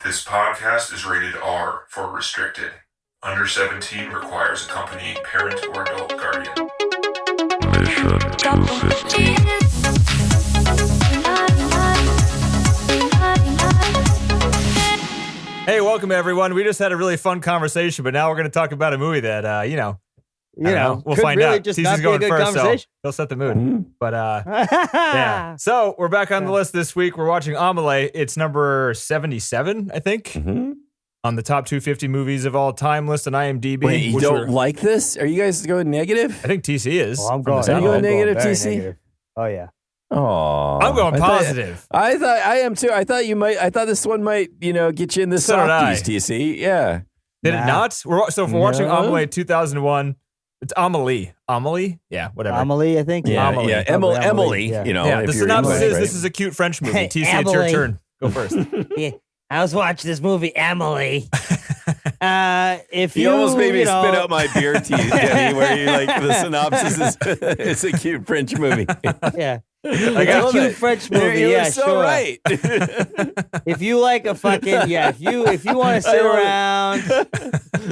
This podcast is rated R for restricted. Under 17 requires accompanying parent or adult guardian. Mission 250. Hey, welcome everyone. We just had a really fun conversation, but now we're going to talk about a movie that, we'll find really out. Just TC's not be going a good first, so conversation. he'll set the mood. But, yeah. So we're back on the list this week. We're watching Amelie. It's number 77, I think, on the top 250 movies of all time list on IMDb. Wait, you don't like this? Are you guys going negative? I think TC is. Well, I'm going. Are you going I'm negative, very TC? negative. Oh yeah. Oh, I'm going positive. I am too. I thought you might. I thought this one might, get you in the So did I. softies, TC. Yeah. Did it not? If we're watching No. Amelie 2001, it's Amelie. Amelie? Yeah, whatever. Amelie, I think. Yeah, Amelie. yeah. Probably Emily, yeah. Yeah, if the you're synopsis English, is right? this is a cute French movie. Hey, TC, it's your Amelie. turn. Go first. Yeah. I was watching this movie, Amelie. If You you almost made me you know, spit out my beer teeth, Denny, where you like the synopsis is it's a cute French movie. Yeah. I It's a love cute it. French movie. You're Yeah, so sure. right. If you like a fucking if you want to sit love it. around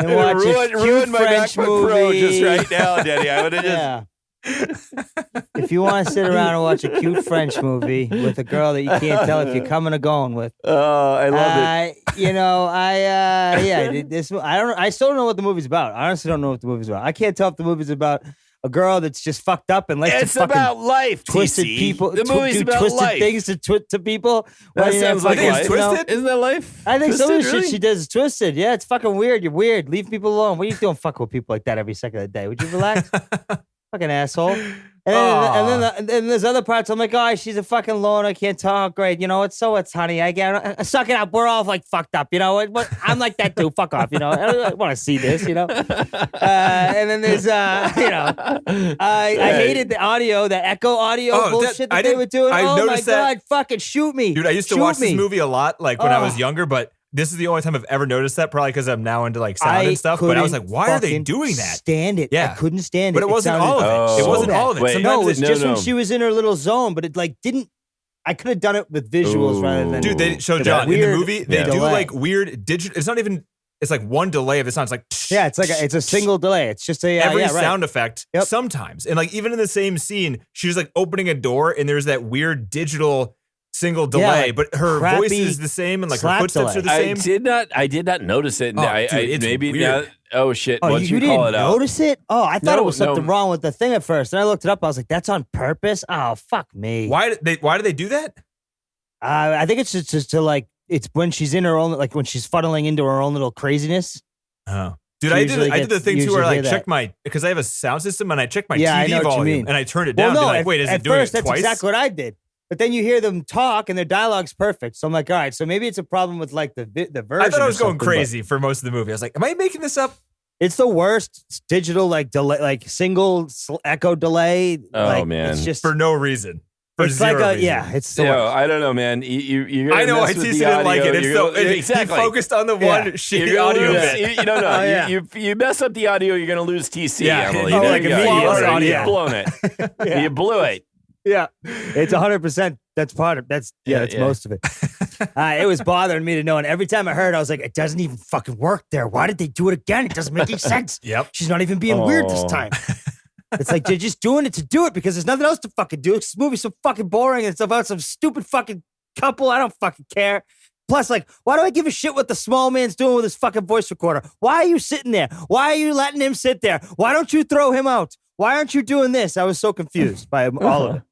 and watch a cute ruin my French MacBook movie, Pro just right now, Denny. I would have just. Yeah. If you want to sit around and watch a cute French movie with a girl that you can't tell if you're coming or going with, Oh, I love it. this. I still don't know what the movie's about. I honestly don't know what the movie's about. I can't tell if the movie's about a girl that's just fucked up and likes It's to fucking about life, twisted TC. people, The movie's do about twisted life. things to people. That you know, sounds like fucking, life. you know, Twisted? Isn't that life? I think some of the Twisted, shit she does is twisted. Yeah, it's fucking weird. You're weird. Leave people alone. What are you doing fucking with people like that every second of the day? Would you relax? Fucking asshole. And then there's other parts. I'm like, oh, she's a fucking loner. I can't talk. Great. You know what? So what's, honey? I suck it up. We're all like fucked up. You know what? I'm like that too. Fuck off. You know, I want to see this. You know. And then there's, I hated the audio, the echo audio bullshit that they were doing. I Oh my noticed that. God! Fucking shoot me, Dude, I used to Shoot watch me. this movie a lot, like when I was Oh. younger, but this is the only time I've ever noticed that, probably because I'm now into like sound and stuff. But I was like, why are they couldn't doing that? Stand it. Yeah. I couldn't stand it. But it wasn't all of it. Oh. It wasn't all of it. Wait. Sometimes No, it was it's just no. when she was in her little zone, but it like didn't. I could have done it with visuals rather than. Dude, they show the John in the weird movie. They do delay. like weird digital. It's not even. It's like one delay of the sound. It's like Yeah, it's a single delay. It's just a every yeah, right. sound effect. Yep. Sometimes, and like even in the same scene, she's like opening a door, and there's that weird digital single delay, like but her voice crappy is the same, and like her slap footsteps delay. are the same. I did not notice it. Oh, I dude, it's maybe weird. now. Oh shit! Oh, Once you you call didn't it out, notice it? Oh, I thought No, it was something no. wrong with the thing at first. And I looked it up. I was like, that's on purpose? Oh, fuck me. Why do they do that? I think it's just to like, it's when she's in her own, like when she's funneling into her own little craziness. Oh. Dude, She I usually did the gets- thing too where usually I hear like checked that. my, because I have a sound system and I checked my Yeah, I TV know what you volume mean. and I turned it down. Well, and no, be like, wait, is at it doing first, it that's twice? exactly what I did. But then you hear them talk and their dialogue's perfect. So I'm like, all right, so maybe it's a problem with like the version. I thought I was or going something, but crazy for most of the movie. I was like, am I making this up? It's the worst digital like delay, like single echo delay. Oh, like, man. it's just For no reason. For it's zero like a reason. yeah, it's the Yo, worst. I don't know, man. You're gonna I know, mess I with TC the didn't like audio. it. It's You're so, gonna- he exactly. focused on the Yeah. one shitty You're gonna audio lose- bit. You know, no. Oh, yeah. You mess up the audio, you're gonna lose TC. Yeah. Emily. Oh, There like you go. immediately. You've Audio. blown it. You blew it. Yeah, it's 100%. That's part of that's that's Yeah. most of it. It was bothering me to know, and every time I heard, I was like, it doesn't even fucking work there. Why did they do it again? It doesn't make any sense. Yep. She's not even being weird this Oh. time. It's like they're just doing it to do it because there's nothing else to fucking do. This movie's so fucking boring. And it's about some stupid fucking couple. I don't fucking care. Plus, like, why do I give a shit what the small man's doing with his fucking voice recorder? Why are you sitting there? Why are you letting him sit there? Why don't you throw him out? Why aren't you doing this? I was so confused by all of it.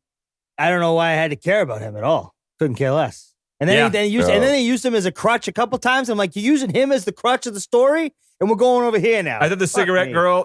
I don't know why I had to care about him at all. Couldn't care less. And then, Yeah. and then they used him as a crutch a couple times. I'm like, you're using him as the crutch of the story? And we're going over here now. I thought the Fuck cigarette me. girl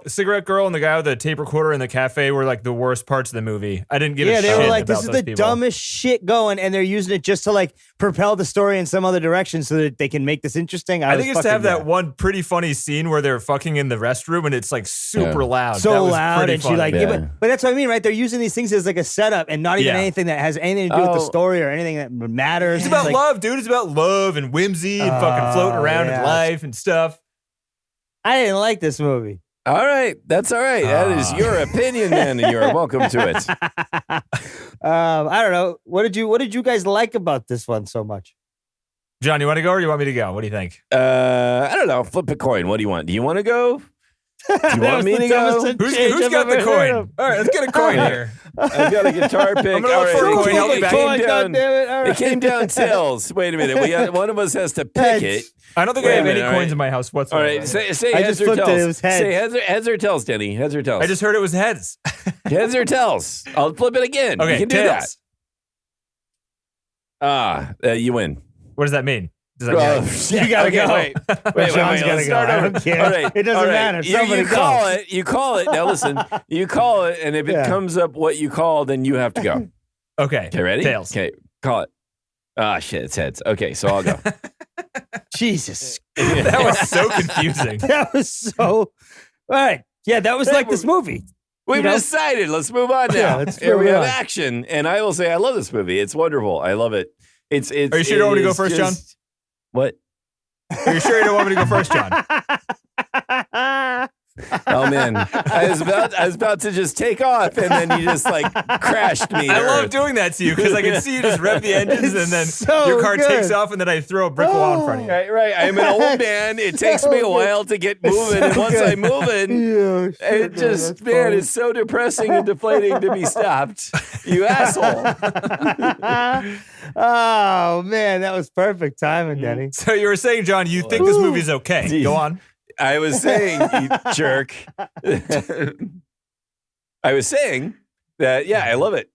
and the guy with the tape recorder in the cafe were like the worst parts of the movie. I didn't give a Yeah, shit they were like, about this is those the people. dumbest shit going, and they're using it just to like propel the story in some other direction so that they can make this interesting. I was think it's to have fucking that one pretty funny scene where they're fucking in the restroom and it's like super loud. so That was loud, pretty and she funny. like, Yeah. but that's what I mean, right? They're using these things as like a setup and not even Yeah. anything that has anything to do with the Oh. story or anything that matters. It's about like, love, dude. It's about love and whimsy and fucking floating around yeah. in life and stuff. I didn't like this movie. All right. That's all right. That is your opinion, then, and you're welcome to it. I don't know. What did you guys like about this one so much? John, you want to go or you want me to go? What do you think? I don't know. Flip a coin. What do you want? Do you want to go? Do you want me to go? Who's got the coin? All right, let's get a coin here. I've got a guitar pick. I'm gonna look for a coin. Help me back. It came down tails. Wait a minute. One of us has to pick it. I don't think I have any coins in my house whatsoever. All right, say heads or tails. Say heads or tails, Denny. Heads or tails. I just heard it was heads. Heads or tails. I'll flip it again. Okay, you can tails. do that. You win. What does that mean? Does that mean You gotta go. Wait. John's gotta go. I don't care. All right. It doesn't matter. Somebody You call it. Now listen. You call it, and if it comes up what you call, then you have to go. Okay, ready? Tails. Okay, call it. Shit, it's heads. Okay, so I'll go. Jesus. That was so confusing. That was so. All right. Yeah, that was like this movie. We've decided. Let's move on now. Here we have action, and I will say I love this movie. It's wonderful. I love it. It's. Are you sure you don't want me to go first, John? What? Are you sure you don't want me to go first, John? Oh man, I was about to just take off, and then you just like crashed me. I love doing that to you because I can see you just rev the engines, and then your car takes off, and then I throw a brick wall in front of you. Right. I'm an old man. It takes me a while to get moving, and once I'm moving, it just it's so depressing and deflating to be stopped. You asshole. Oh man, that was perfect timing, Denny. So you were saying, John, you think this movie's okay? Go on. I was saying, you jerk. I was saying that, yeah, I love it.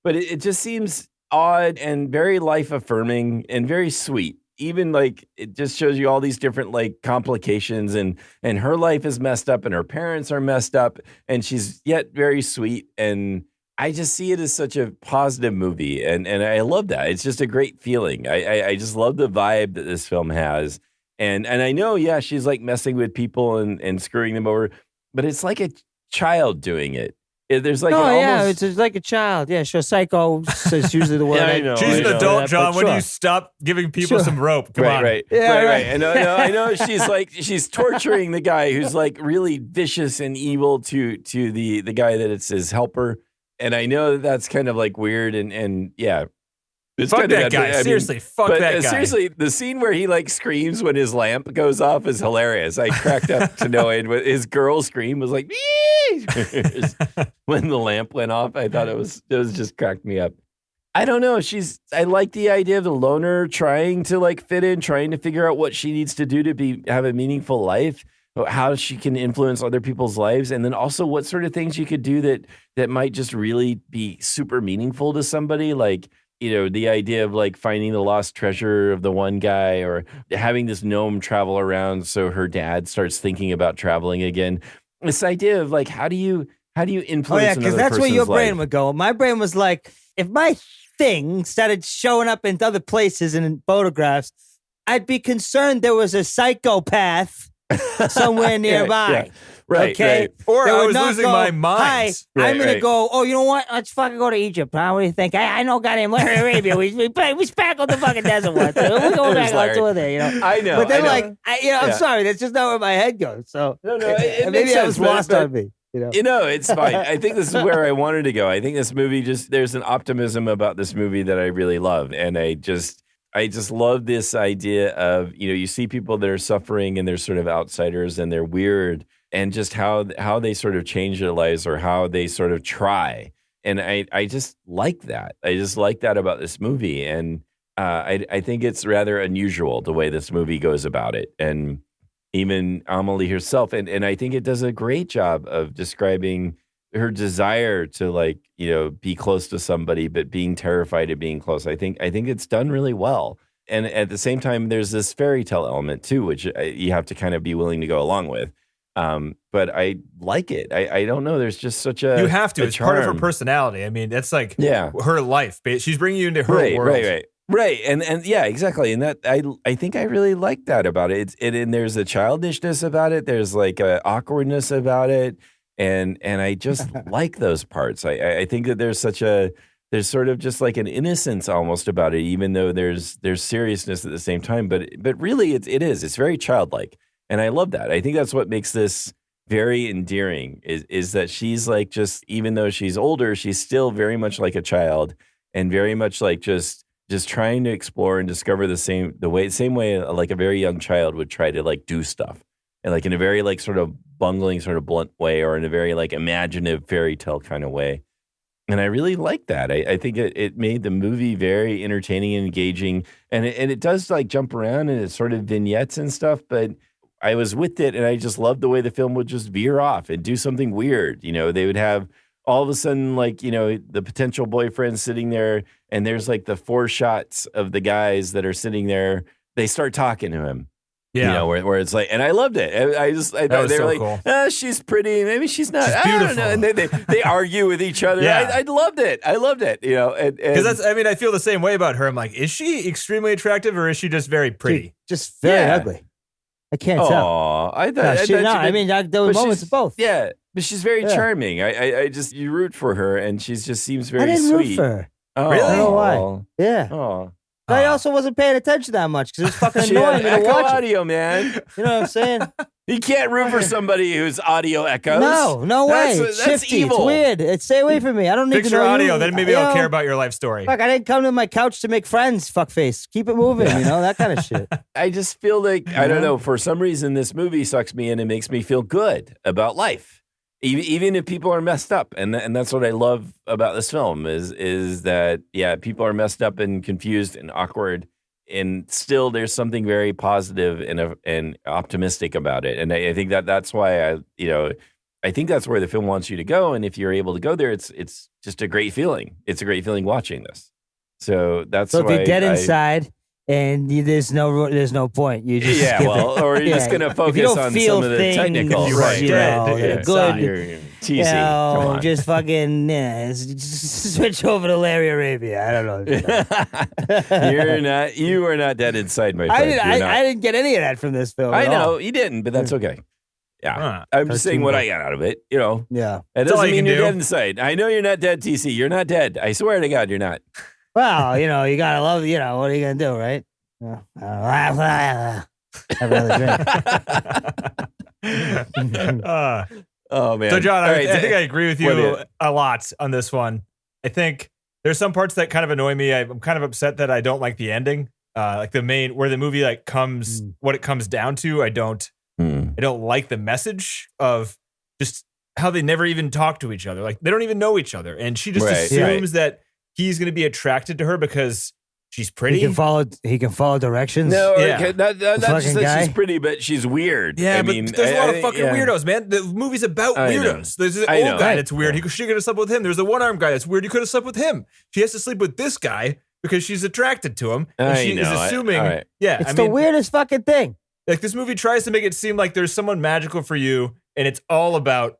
But it just seems odd and very life-affirming and very sweet. Even, like, it just shows you all these different, like, complications. And her life is messed up and her parents are messed up. And she's yet very sweet. And I just see it as such a positive movie. And I love that. It's just a great feeling. I just love the vibe that this film has. And I know, yeah, she's like messing with people and screwing them over, but it's like a child doing it. There's like it's like a child. Yeah, sure. Psycho is usually the word. Yeah, I know. She's an adult, John. When do you stop giving people some rope? Come on. Right. And I know she's torturing the guy who's like really vicious and evil to the guy that it's his helper. And I know that's kind of like weird and yeah. It's fuck that guy. Seriously, fuck that guy. Seriously, the scene where he like screams when his lamp goes off is hilarious. I cracked up to no end. His girl scream was like, when the lamp went off. I thought it was just cracked me up. I don't know. I like the idea of the loner trying to like fit in, trying to figure out what she needs to do to have a meaningful life, how she can influence other people's lives, and then also what sort of things you could do that might just really be super meaningful to somebody, like, you know, the idea of like finding the lost treasure of the one guy, or having this gnome travel around so her dad starts thinking about traveling again. This idea of like, how do you influence? Oh yeah, because that's where your brain life? would go. My brain was like, if my thing started showing up in other places and in photographs, I'd be concerned there was a psychopath somewhere nearby. Yeah. Right, okay. right. Or I was losing my mind. Hi, I'm going to go, oh, you know what? Let's fucking go to Egypt. Huh? What do you think? I know a guy named Larry Arabia. We spackled the fucking desert once. We're going back on tour there, you know? I know. But then, I'm sorry. That's just not where my head goes. So no, it maybe that was lost on me. You know, it's fine. I think this is where I wanted to go. I think this movie there's an optimism about this movie that I really love. And I just love this idea of, you know, you see people that are suffering and they're sort of outsiders and they're weird, and just how they sort of change their lives or how they sort of try. And I just like that. I just like that about this movie. And I think it's rather unusual the way this movie goes about it. And even Amelie herself. And I think it does a great job of describing her desire to, like, you know, be close to somebody, but being terrified of being close. I think it's done really well. And at the same time, there's this fairy tale element too, which you have to kind of be willing to go along with. But I like it. I don't know. There's just such a, you have to. It's charm. Part of her personality. I mean, that's like her life. She's bringing you into her world. Right. And yeah, exactly. And that I think I really like that about it. And there's a childishness about it. There's like a awkwardness about it. And I just like those parts. I think that there's sort of just like an innocence almost about it, even though there's seriousness at the same time. But really it's very childlike. And I love that. I think that's what makes this very endearing is that she's like, just, even though she's older, she's still very much like a child and very much like just just trying to explore and discover the same way like a very young child would try to like do stuff, and like in a very like sort of bungling, sort of blunt way, or in a very like imaginative fairy tale kind of way. And I really like that. I think it made the movie very entertaining and engaging, and it does like jump around and it's sort of vignettes and stuff, but I was with it, and I just loved the way the film would just veer off and do something weird. They would have all of a sudden, like, the potential boyfriend sitting there, and there's like the 4 shots of the guys that are sitting there. They start talking to him. Yeah. Where it's like, and I loved it. I thought they were like, cool. She's pretty. Maybe she's not. She's beautiful. I don't know. And they argue with each other. Yeah. I loved it. Because I feel the same way about her. I'm like, is she extremely attractive or is she just very pretty? Just very ugly. I can't tell. There were moments of both. Yeah, but she's very charming. I just, you root for her, and she just seems very I didn't sweet. root for her. Oh, really? I don't know why. Yeah. Oh. But I also wasn't paying attention that much because it's fucking annoying me to echo watch audio, man. You know what I'm saying? You can't root for somebody whose audio echoes. No way. It's That's shifty. evil. It's weird. Stay away from me. I don't need Fix to know your audio, you. then maybe I'll care about your life story. Fuck, I didn't come to my couch to make friends, fuckface. Keep it moving, that kind of shit. I just feel like, I don't know, for some reason this movie sucks me in and makes me feel good about life. Even if people are messed up. And that's what I love about this film is that, people are messed up and confused and awkward. And still, there's something very positive and optimistic about it, and I think that's why I think that's where the film wants you to go. And if you're able to go there, it's just a great feeling. It's a great feeling watching this. So that's so why if you're dead inside and there's no point. You just or you're just gonna focus on some of the technical, right? Good. You're teasing. Come on. Just fucking switch over to Larry Arabia. I don't know. You are not dead inside, my friend. I didn't get any of that from this film. I know you didn't, but that's okay. Yeah, I'm just saying what I got out of it. Yeah, it doesn't mean you're dead inside. I know you're not dead, TC. You're not dead. I swear to God, you're not. Well, you gotta love. What are you gonna do, right? Have another drink. Oh man! So John, right, I think I agree with you a lot on this one. I think there's some parts that kind of annoy me. I'm kind of upset that I don't like the ending, like the main where the movie like comes what it comes down to. I don't like the message of just how they never even talk to each other. Like they don't even know each other, and she just assumes that he's going to be attracted to her because she's pretty. He can follow directions. No, not just that she's pretty, but she's weird. Yeah, but there's a lot of fucking weirdos, man. The movie's about weirdos. There's the old guy that's weird. She could have slept with him. There's the one-armed guy that's weird. You could have slept with him. She has to sleep with this guy because she's attracted to him. And she is assuming. It's the weirdest fucking thing. Like this movie tries to make it seem like there's someone magical for you, and it's all about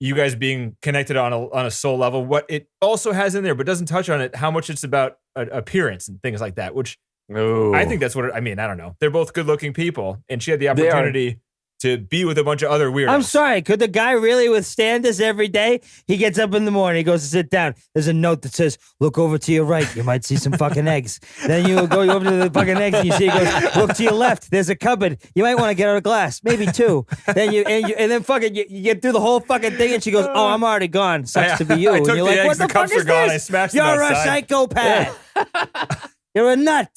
you guys being connected on a soul level. What it also has in there, but doesn't touch on it, how much it's about appearance and things like that, which I think that's what I don't know. They're both good looking people, and she had the opportunity to be with a bunch of other weirdos. I'm sorry. Could the guy really withstand this every day? He gets up in the morning, he goes to sit down. There's a note that says, look over to your right. You might see some fucking eggs. Then you go over to the fucking eggs and you see it goes, look to your left. There's a cupboard. You might want to get out a glass. Maybe 2. Then you get through the whole fucking thing and she goes, oh, I'm already gone. Sucks to be you. I took and you're the like, eggs, what the cups fuck is are gone. this? I smashed You're them a outside. psychopath. You're a nut.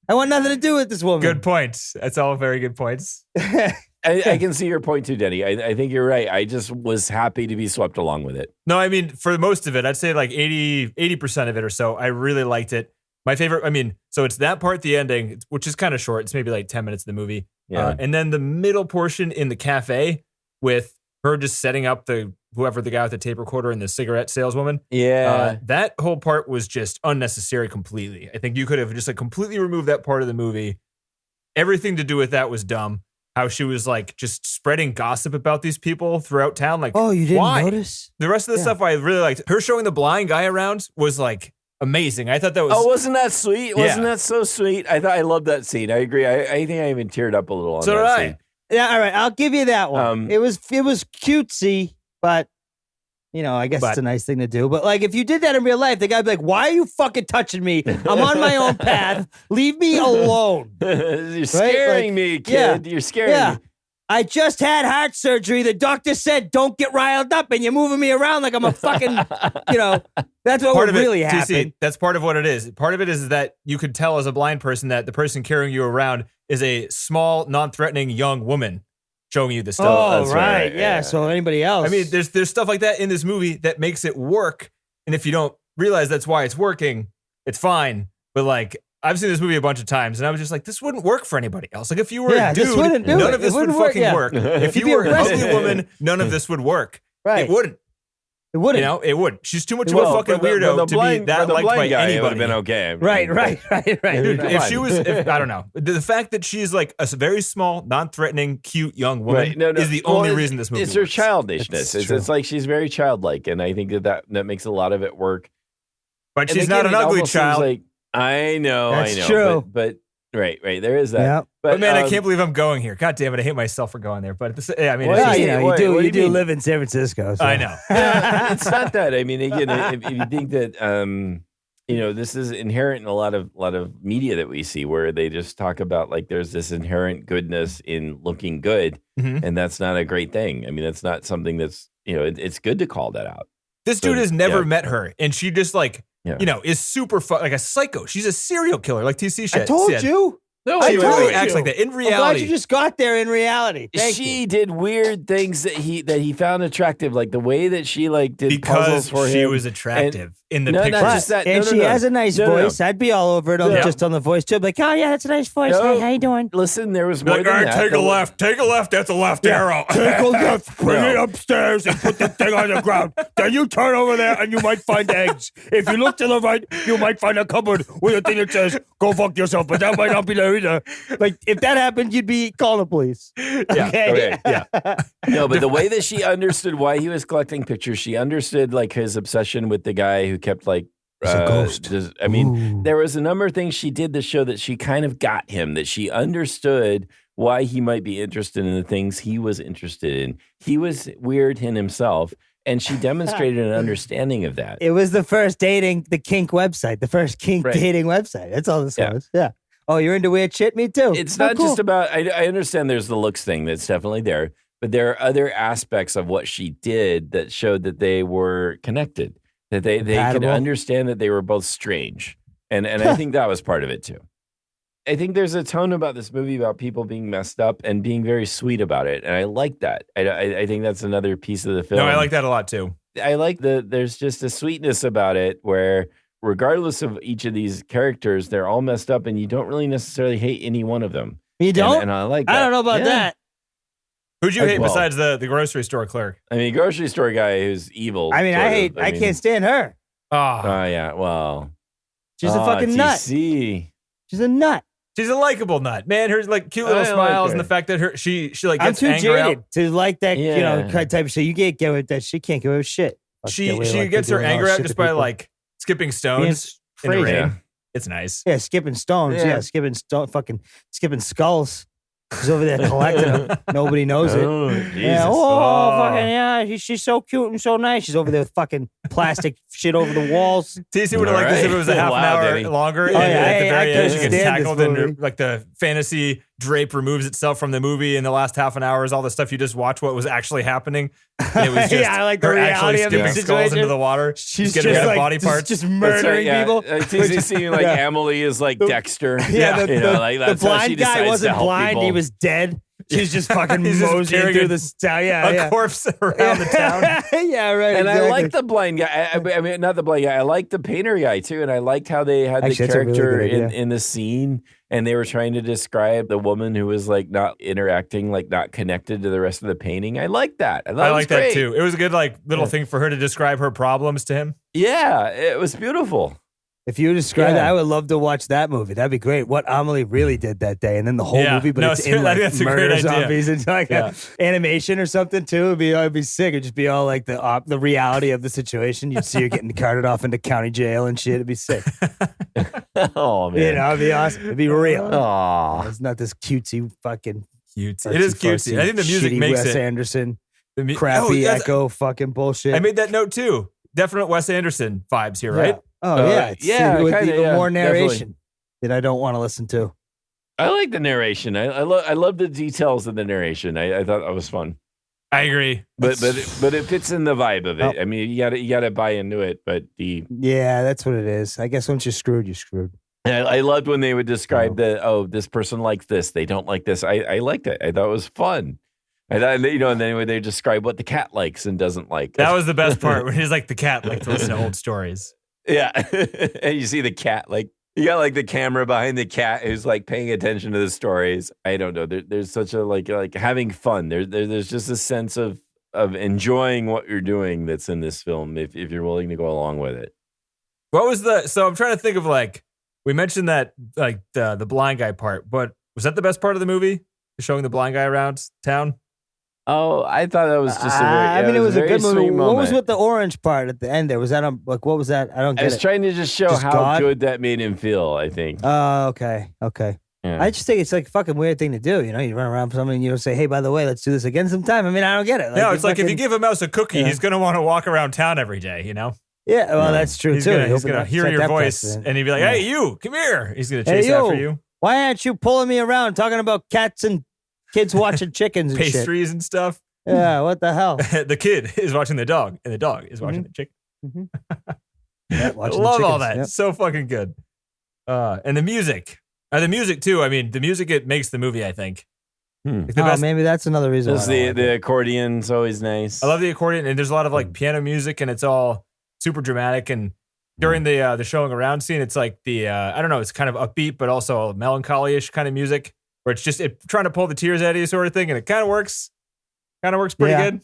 I want nothing to do with this woman. Good points. That's all very good points. I can see your point too, Denny. I think you're right. I just was happy to be swept along with it. No, I mean, for most of it, I'd say like 80% of it or so, I really liked it. My favorite, so it's that part, the ending, which is kind of short. It's maybe like 10 minutes of the movie. Yeah. And then the middle portion in the cafe with her just setting up the guy with the tape recorder and the cigarette saleswoman. Yeah. That whole part was just unnecessary completely. I think you could have just like completely removed that part of the movie. Everything to do with that was dumb. How she was like just spreading gossip about these people throughout town. Like, oh, you didn't why? notice? The rest of the stuff I really liked. Her showing the blind guy around was like amazing. I thought that was. Oh, wasn't that sweet? Wasn't that so sweet? I loved that scene. I agree. I think I even teared up a little on that scene. Yeah, all right. I'll give you that one. It was cutesy, but I guess it's a nice thing to do. But like, if you did that in real life, the guy'd be like, "Why are you fucking touching me? I'm on my own path. Leave me alone." You're scaring me, kid. You're scaring me. I just had heart surgery. The doctor said, don't get riled up, and you're moving me around like I'm a fucking, that's what would really happen. TC, that's part of what it is. Part of it is that you could tell as a blind person that the person carrying you around is a small, non-threatening young woman showing you the stuff. Oh, That's right. right, Yeah. yeah. So anybody else. I mean, there's stuff like that in this movie that makes it work. And if you don't realize that's why it's working, it's fine. But like, I've seen this movie a bunch of times, and I was just like, this wouldn't work for anybody else. Like, if you were a this dude, wouldn't do none it. of this It would wouldn't work, fucking yeah. work. If You'd you be were an arrested. ugly woman, none of this would work. Right. It wouldn't. It wouldn't. It wouldn't. She's too much of a fucking weirdo to be that liked by It would have anybody. been okay. Right. Dude, Come if on. she was, I don't know, the fact that she's like a very small, non-threatening, cute young woman Right. No, is the only reason this movie It's her works. childishness. It's like she's very childlike, and I think that makes a lot of it work. But And she's again, not an it ugly almost seems child. Like, I know. That's true. But right, there is that. Yeah. But man, I can't believe I'm going here. God damn it, I hate myself for going there. But at the, I mean, Well, it's Well, just, you know, what you do do you mean? live in San Francisco. So. I know. It's not that. I mean, again, if you think that, this is inherent in a lot of media that we see, where they just talk about like there's this inherent goodness in looking good, Mhm. and that's not a great thing. I mean, that's not something that's it's good to call that out. This dude has never yeah. met her, and she just like is super like a psycho. She's a serial killer, like TC said. I told you. No, I She told really you. acts like that. In I'm glad reality, you just got there in reality. Thank she you. did weird things that he found attractive, like the way that she like did puzzles because for she him. was attractive in the No, not picture. just that. And she has a nice voice. I'd be all over it just on the voice too. Like, oh yeah, that's a nice voice. No. Hey, how you doing? Listen, there was more Like, than all right, that. take a There was- left. Take a left. That's a left arrow. Take a left, bring No. it upstairs, and put the thing on the ground. Then you turn over there, and you might find eggs. If you look to the right, you might find a cupboard with a thing that says "Go fuck yourself," but that might not be there either. Like, if that happened, you'd be calling the police. Yeah. Okay. Yeah. No, but the way that she understood why he was collecting pictures, she understood like his obsession with the guy who kept like. a ghost. There was a number of things she did that show that she kind of got him, that she understood why he might be interested in the things he was interested in. He was weird in himself, and she demonstrated an understanding of that. It was the first the kink website, the first kink Right. dating website. That's all this Yeah. was. Yeah. Oh, you're into weird shit? Me too. It's Oh, not cool. just about, I understand there's the looks thing that's definitely there, but there are other aspects of what she did that showed that they were connected, that they could Compatible. understand that they were both strange. And I think that was part of it too. I think there's a tone about this movie about people being messed up and being very sweet about it. And I like that. I think that's another piece of the film. No, I like that a lot too. I like there's just a sweetness about it where regardless of each of these characters, they're all messed up and you don't really necessarily hate any one of them. You don't? And I like that. I don't know about Yeah. that. Who'd you hate Well- besides the grocery store clerk? I mean, grocery store guy who's evil. I mean, sort of. I can't stand her. Oh, Oh, yeah. Well, She's a fucking nut. TC. She's a nut. she's a likable nut, man. Her like cute little I like smiles her. and the fact that she like I'm gets too anger jaded out. to like that, Yeah. type of shit. You can't get with that. She can't get with shit. Fuck She that way, she like, gets they're her doing all anger out shit just to by people. like skipping stones in the crazy. rain. Yeah. It's nice. Yeah, skipping stones. Yeah. Yeah, skipping skulls. She's over there collecting them. Nobody knows it. Oh, Jesus. Yeah, Oh. fucking yeah. She's so cute and so nice. She's over there with fucking plastic shit over the walls. TC would have liked this if it was a half Wow, an hour Danny. longer. Oh, and yeah, at the very I end, she couldn't gets stand this tackled and movie. like the fantasy drape removes itself from the movie. And the last half an hour is all the stuff you just watch what was actually happening. And it was just Yeah, I like the her actually reality of the skipping skulls situation. into the water. She's getting just rid of like body parts. just That's murdering right, yeah. people. TC seeing like Yeah. Amelie is like Dexter. Yeah, You know, like, the that's how she blind guy decides to wasn't help blind. people. He was dead. She's just fucking He's just moseying carrying through a- the town. Yeah, a yeah. corpse around the town. Yeah, right. And exactly. I like the blind guy. I mean, not the blind guy. I like the painter guy too. And I liked how they had Actually, the that's a really character good idea. in the scene, and they were trying to describe the woman who was like not interacting, like not connected to the rest of the painting. I like that. I I like that too. It was a good like little thing for her to describe her problems to him. Yeah, it was beautiful. If you describe Yeah. that, I would love to watch that movie. That'd be great. What Amelie really did that day, and then the whole Yeah. movie, but No, it's in seriously, I like think that's a great murder idea. zombies and like Yeah. animation or something too. It'd be sick. It'd just be all like the reality of the situation. You'd see her getting carted off into county jail and shit. It'd be sick. Oh man. You know, it'd be awesome. It'd be real. Aw. It's not this cutesy fucking. Cute. It is cutesy. I think the music shitty makes Wes it. Anderson The crappy Oh, yes. echo fucking bullshit. I made that note too. Definite Wes Anderson vibes here, right? Oh yeah, it's yeah, with kinda, even yeah, more definitely. narration that I don't want to listen to. I like the narration. I love the details of the narration. I thought that was fun. I agree. But it fits in the vibe of it. I mean, you gotta buy into it. But yeah, that's what it is. I guess once you're screwed, you're screwed. I loved when they would describe this person likes this, they don't like this. I liked it. I thought it was fun. And then when they describe what the cat likes and doesn't like. That was the best part when he's like the cat like to listen to old stories. Yeah, and you see the cat like. You got like the camera behind the cat who's like paying attention to the stories. I don't know. There's such a like having fun. There's just a sense of enjoying what you're doing that's in this film if you're willing to go along with it. What was so I'm trying to think of like we mentioned that like the blind guy part, but was that the best part of the movie? Showing the blind guy around town? Oh, I thought that was just it was a good movie. Moment. What was with the orange part at the end there? Was that like what was that? I don't get it. I was trying to just show how God? Good that made him feel, I think. Oh, okay. Yeah. I just think it's like a fucking weird thing to do. You run around with somebody and you say, hey, by the way, let's do this again sometime. I mean, I don't get it. Like, no, it's like if you give a mouse a cookie, he's going to want to walk around town every day, Yeah, well, that's true, he's too. He's going to hear your voice and he'd be like, hey, you, come here. He's going to chase after you. Why aren't you pulling me around talking about cats and kids watching chickens and pastries and stuff? Yeah, what the hell? The kid is watching the dog, and the dog is watching the chicken. Mm-hmm. I love all that. Yep. So fucking good. And the music. The music, too. I mean, the music, it makes the movie, I think. Maybe that's another reason. The accordion's always nice. I love the accordion, and there's a lot of like piano music, and it's all super dramatic. And during the showing around scene, it's like I don't know, it's kind of upbeat, but also a melancholy-ish kind of music, where it's just trying to pull the tears out of you sort of thing, and it kind of works. Kind of works pretty good.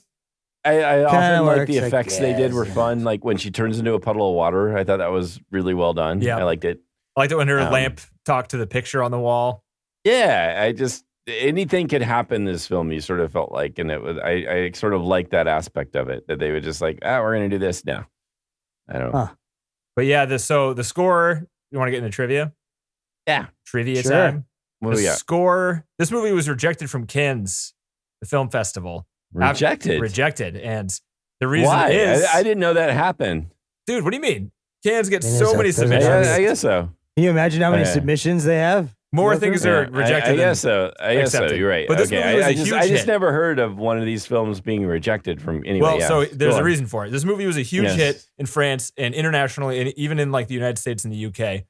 I often like the effects they did were fun. Like when she turns into a puddle of water, I thought that was really well done. Yeah. I liked it. I liked it when her lamp talked to the picture on the wall. Yeah, anything could happen in this film, you sort of felt like, and I sort of liked that aspect of it, that they would just like, we're going to do this now. I don't know. Huh. But yeah, the score, you want to get into trivia? Yeah. Trivia time. What do we got? Score, this movie was rejected from Cannes, the film festival. Rejected. And the reason is... I didn't know that happened. Dude, what do you mean? Cannes gets so many submissions. I guess so. Can you imagine how many submissions they have? More things are rejected. I guess so. You're right. But I just never heard of one of these films being rejected from anywhere. Well, so there's a reason for it. This movie was a huge hit in France and internationally, and even in like the United States and the UK.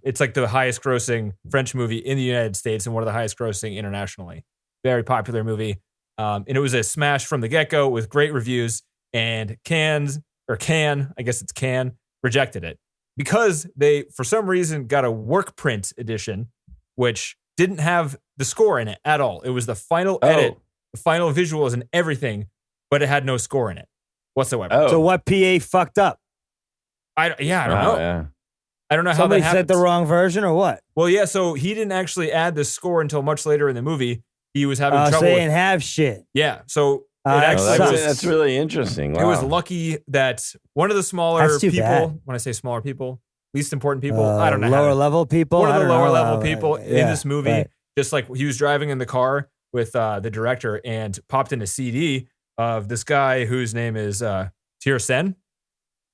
It's like the highest grossing French movie in the United States and one of the highest grossing internationally. Very popular movie. And it was a smash from the get-go with great reviews, and Cannes, I guess it's Cannes, rejected it because they, for some reason, got a work print edition, which didn't have the score in it at all. It was the final edit, the final visuals and everything, but it had no score in it whatsoever. So what PA fucked up? I don't know. Yeah. I don't know Somebody how that happened. Said the wrong version or what? Well, yeah, so he didn't actually add the score until much later in the movie. He was having trouble. So they didn't have shit. Yeah, so that's really interesting. Wow. It was lucky that one of the smaller people, when I say smaller people, least important people, I don't know. Lower level people? One of the lower level people in this movie, just like he was driving in the car with the director and popped in a CD of this guy whose name is Tir Sen.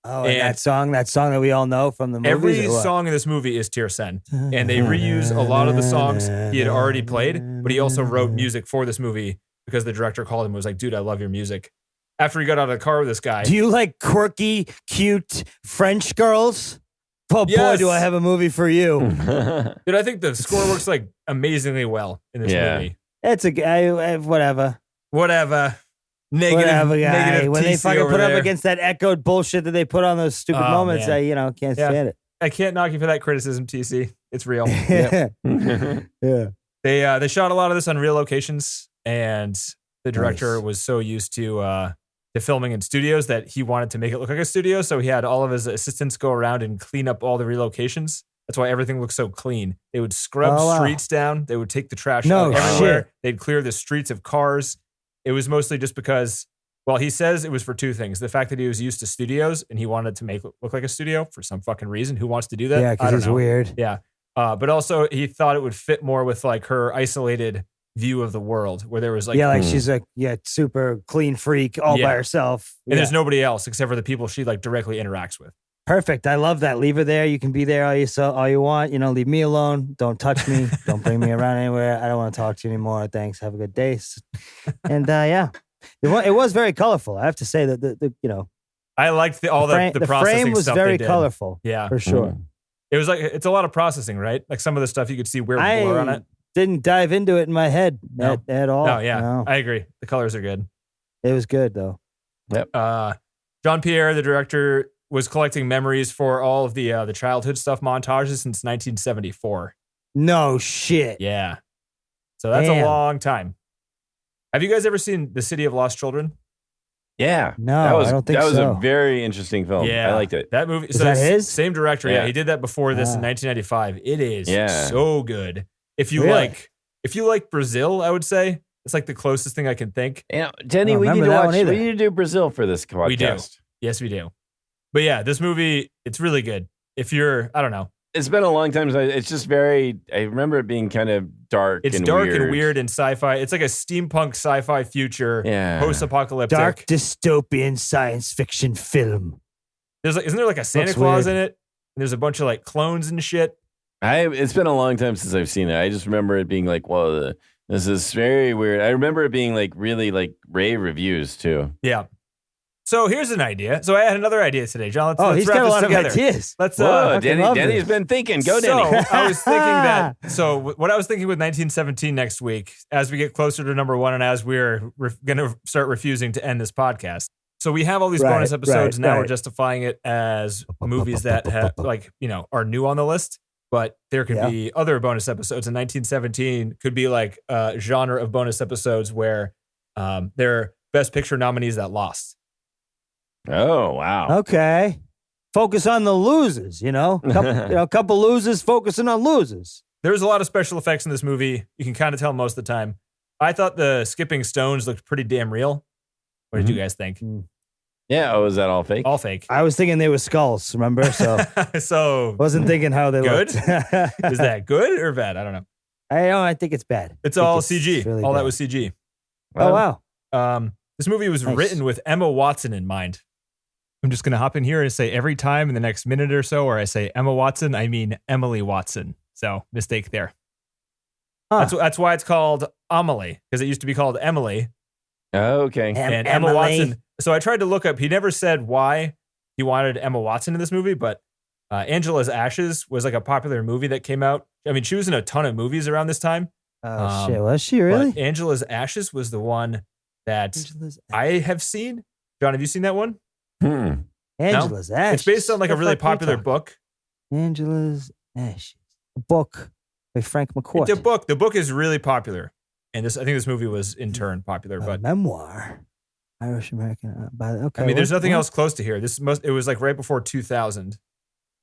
Oh, and that song that we all know from the movie. Every song in this movie is Tir Sen, and they reuse a lot of the songs he had already played, but he also wrote music for this movie because the director called him and was like, dude, I love your music. After he got out of the car with this guy. Do you like quirky, cute French girls? Oh, boy, do I have a movie for you. Dude, I think the score works like amazingly well in this movie. It's a guy, whatever. Negative when they fucking put up against that echoed bullshit that they put on those stupid moments, I can't stand it. I can't knock you for that criticism, TC. It's real. Yeah. They shot a lot of this on real locations, and the director was so used to filming in studios that he wanted to make it look like a studio. So he had all of his assistants go around and clean up all the relocations. That's why everything looks so clean. They would scrub streets down. They would take the trash out everywhere. Shit. They'd clear the streets of cars. It was mostly just because, well, he says it was for two things. The fact that he was used to studios and he wanted to make it look like a studio for some fucking reason. Who wants to do that? Yeah, because he's weird. Yeah. But also he thought it would fit more with like her isolated view of the world where there was like... Yeah, like she's a super clean freak all by herself. And there's nobody else except for the people she like directly interacts with. Perfect. I love that. Leave her there. You can be there all you want. Leave me alone. Don't touch me. Don't bring me around anywhere. I don't want to talk to you anymore. Thanks. Have a good day. And yeah, it was very colorful. I have to say that I liked all the processing frame was stuff very they did. colorful. Yeah, for sure. It was like it's a lot of processing, right? Like some of the stuff you could see weird blur on it. Didn't dive into it in my head at all. No, yeah, No. I agree. The colors are good. It was good though. Yep. Jean-Pierre, the director, was collecting memories for all of the childhood stuff montages since 1974. No shit. Yeah. So that's a long time. Have you guys ever seen The City of Lost Children? Yeah. No, I don't think that was so. a very interesting film. Yeah. I liked it. That movie. Is that his? Same director. Yeah. He did that before this in 1995. It is so good. If you like Brazil, I would say it's like the closest thing I can think. Denny, we need to watch. We need to do Brazil for this podcast. We do. Yes, we do. But yeah, this movie, it's really good. If you're, I don't know. It's been a long time. It's just very, I remember it being kind of dark. It's dark and weird and sci-fi. It's like a steampunk sci-fi future, post-apocalyptic. Dark dystopian science fiction film. Isn't there like a Santa Claus in it? And there's a bunch of like clones and shit. It's been a long time since I've seen it. I just remember it being like, whoa, this is very weird. I remember it being like really like rave reviews too. Yeah. So here's an idea. So I had another idea today, John. Let's he's wrap got a this lot together. of ideas. Let's. Denny's been thinking. Go, Denny. I was thinking that. So what I was thinking with 1917 next week, as we get closer to number one, and as we're going to start refusing to end this podcast. So we have all these bonus episodes. Now we're justifying it as movies that have, are new on the list. But there could be other bonus episodes. And 1917 could be like a genre of bonus episodes where they're Best Picture nominees that lost. Oh, wow. Okay. Focus on the losers, couple losers focusing on losers. There's a lot of special effects in this movie. You can kind of tell most of the time. I thought the skipping stones looked pretty damn real. What did you guys think? Yeah. Oh, is that all fake? All fake. I was thinking they were skulls, remember? So wasn't thinking how they good? looked. Is that good or bad? I don't know. I think it's bad. It's all CG. Really all bad. That was CG. Oh, wow. This movie was written with Emma Watson in mind. I'm just going to hop in here and say every time in the next minute or so, where I say Emma Watson, I mean Emily Watson. So mistake there. Huh. That's why it's called Amelie, because it used to be called Emily. Oh, okay. And Emma Watson. So I tried to look up. He never said why he wanted Emma Watson in this movie, but Angela's Ashes was like a popular movie that came out. I mean, she was in a ton of movies around this time. Oh, shit. Was she really? Angela's Ashes was the one that I have seen. John, have you seen that one? Angela's Ashes. It's based on like a really popular book. Angela's Ashes. A book by Frank McCourt. It's a book. The book is really popular. And I think this movie was in turn popular. But memoir. Irish American. Okay. I mean, there's nothing else close to here. It was like right before 2000.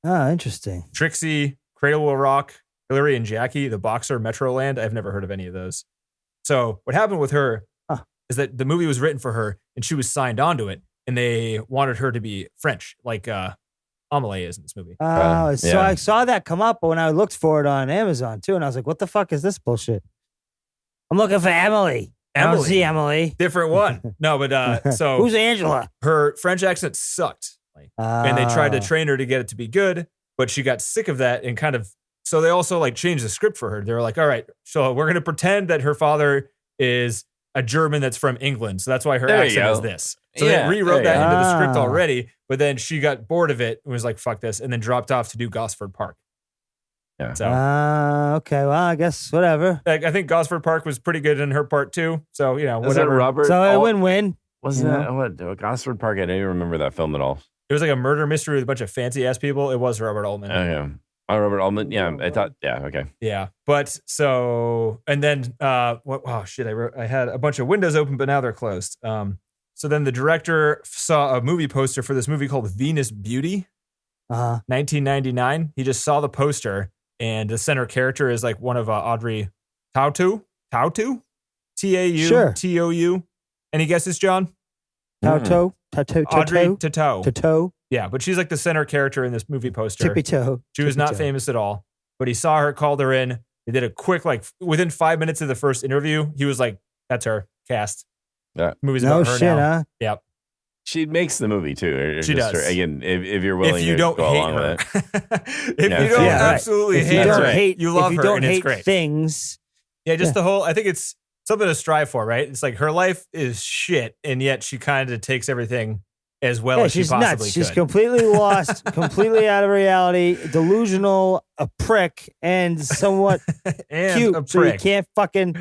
Ah, interesting. Trixie, Cradle Will Rock, Hillary and Jackie, The Boxer, Metroland. I've never heard of any of those. So what happened with her is that the movie was written for her and she was signed onto it. And they wanted her to be French, like Amelie is in this movie. Oh, so I saw that come up when I looked for it on Amazon too, and I was like, "What the fuck is this bullshit?" I'm looking for Amelie. I don't see Amelie. Different one. No, but so who's Angela? Her French accent sucked, and they tried to train her to get it to be good, but she got sick of that and kind of. So they also like changed the script for her. They were like, "All right, so we're gonna pretend that her father is a German that's from England, so that's why her accent is this." So they rewrote that into the script already, but then she got bored of it and was like, fuck this, and then dropped off to do Gosford Park. Yeah. So, okay, well, I guess whatever. I think Gosford Park was pretty good in her part too. So, whatever. Was it Robert? So a win-win. Wasn't that Gosford Park? I don't even remember that film at all. It was like a murder mystery with a bunch of fancy-ass people. It was Robert Altman. Oh, yeah. Oh, Robert Altman. Yeah, I thought, okay. Yeah, but so, and then, I had a bunch of windows open, but now they're closed. So then the director saw a movie poster for this movie called Venus Beauty, 1999. He just saw the poster, and the center character is like one of Audrey Tautou, Tautou, Tautou. Any guesses, John? Tautou, Audrey Tautou. Tautou. Yeah, but she's like the center character in this movie poster. Tippy toe. She was not famous at all, but he saw her, called her in. They did a quick, within 5 minutes of the first interview, he was like, "That's her, cast." Yeah. Movie's about her shit, now. huh? Yep. She makes the movie too. Or She just does. Again, if you're willing If you to don't go hate along her, with it. if you don't absolutely If hate you don't her, hate, you love if you her, don't and it's hate great. things. Yeah, just the whole. I think it's something to strive for, right? It's like her life is shit, and yet she kind of takes everything as well as she she's possibly nuts. could. She's completely lost, completely out of reality, delusional, a prick, and somewhat and cute. a So you prick. can't fucking